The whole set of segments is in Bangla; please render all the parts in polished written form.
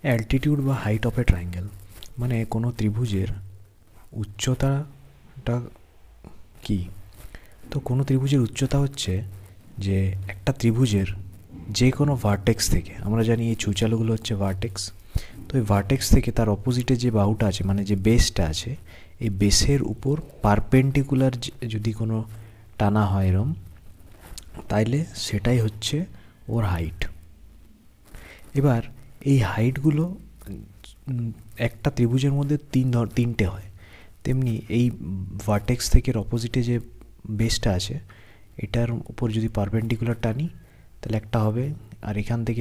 অ্যালটিটিউড বা হাইট অফ এ ট্রায়াঙ্গেল মানে কোনো ত্রিভুজের উচ্চতাটা কি। তো কোনো ত্রিভুজের উচ্চতা হচ্ছে যে একটা ত্রিভুজের যে কোনো ভার্টেক্স থেকে, আমরা জানি এই চুচালোগুলো হচ্ছে ভার্টেক্স, তো এই ভার্টেক্স থেকে তার অপোজিটে যে বাহুটা আছে মানে যে বেসটা আছে, এই বেসের উপর পারপেন্ডিকুলার যদি কোনো টানা হয় এরম, তাইলে সেটাই হচ্ছে ওর হাইট। এবার এই হাইটগুলো একটা ত্রিভুজের মধ্যে তিনটে হয়, তেমনি এই ভার্টেক্স থেকে অপোজিটে যে বেসটা আছে এটার উপর যদি পারপেন্ডিকুলার টানি তাহলে একটা হবে, আর এখান থেকে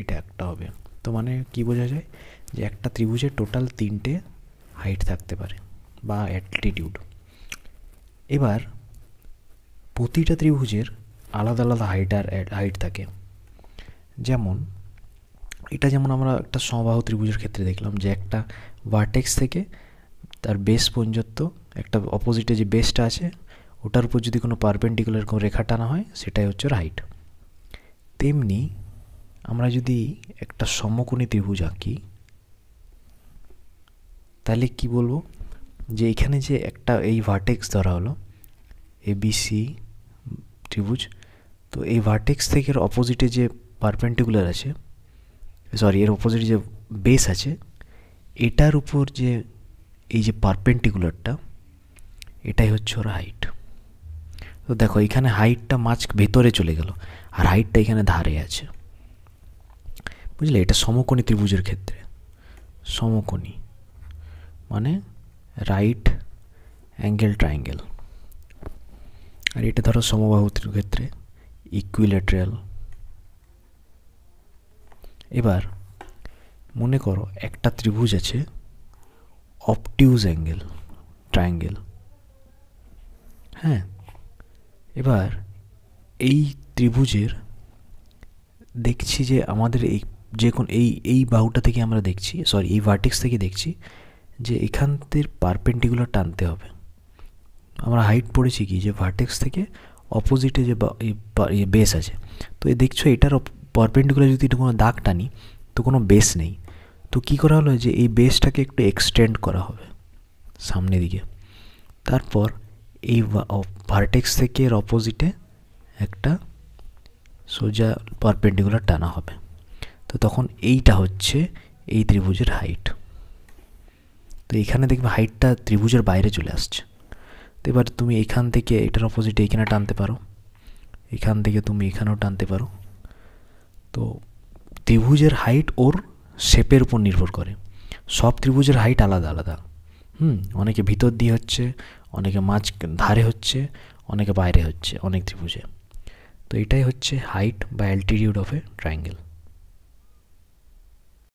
এটা একটা হবে। তো মানে কি বোঝা যায় যে একটা ত্রিভুজের টোটাল তিনটে হাইট থাকতে পারে বা অ্যালটিটিউড। এবার প্রতিটা ত্রিভুজের আলাদা আলাদা হাইট থাকে। যেমন এটা যেমন আমরা একটা সমবাহু ত্রিভুজের ক্ষেত্রে দেখলাম যে একটা ভার্টেক্স থেকে তার বেস পর্যন্ত একটা অপোজিটে যে বেসটা আছে ওটার উপর যদি কোনো পারপেন্ডিকুলার কোনো রেখা টানা হয় সেটাই হচ্ছে ওর হাইট। তেমনি আমরা যদি একটা সমকোণী ত্রিভুজ আঁকি তাহলে কি বলবো যে এখানে যে একটা এই ভার্টেক্স ধরা হলো এবিসি ত্রিভুজ, তো এই ভার্টেক্স থেকে অপোজিটে যে পারপেন্ডিকুলার আছে, সরি এর অপোজিটে যে বেস আছে এটার উপর যে এই যে পারপেন্ডিকুলারটা এটাই হচ্ছে ওর হাইট। তো দেখো এখানে হাইটটা ভেতরে চলে গেল আর হাইটটা এখানে ধারে আছে, বুঝলে? এটা সমকোণী ত্রিভুজের ক্ষেত্রে, সমকোণী মানে রাইট অ্যাঙ্গেল ট্রায়াঙ্গেল। আর এটা ধরো সমবাহু ক্ষেত্রে ইকুইল্যাটারাল। এবার মনে করো একটা ত্রিভুজ আছে অবটিউজ অ্যাঙ্গেল ট্রায়াঙ্গেল, হ্যাঁ। এবার এই ত্রিভুজের দেখছি যে আমাদের এই যে কোন এই বাহুটা থেকে আমরা দেখছি, সরি এই ভার্টেক্স থেকে দেখছি যে এখান থেকে পারপেন্ডিকুলার টানতে হবে। আমরা হাইট পড়েছি কি যে ভার্টেক্স থেকে অপোজিটে যে বেস আছে, তো এই দেখছো এটার পারপেন্ডিকুলার যদি কোনো দাগ টানি তো কোনো বেস নেই, তো কী করা হলো যে এই বেসটাকে একটু এক্সটেন্ড করা হবে সামনের দিকে, তারপর এই ভার্টেক্স থেকে এর অপোজিটে একটা সোজা পারপেন্ডিকুলার টানা হবে। তো তখন এইটা হচ্ছে এই ত্রিভুজের হাইট। তো এখানে দেখবে হাইটটা ত্রিভুজের বাইরে চলে আসছে। তো এবার তুমি এখান থেকে এটার অপোজিটে এখানে টানতে পারো, এখান থেকে তুমি এখানেও টানতে পারো। তো ত্রিভুজের হাইট ওর শেপের উপর নির্ভর করে। সব ত্রিভুজের হাইট আলাদা আলাদা, অনেকে ভিতর দিয়ে হচ্ছে, অনেকে ধারে হচ্ছে, অনেকে বাইরে হচ্ছে অনেক ত্রিভুজে। তো এটাই হচ্ছে হাইট বা অ্যালটিটিউড অফ এ ট্রায়াঙ্গেল।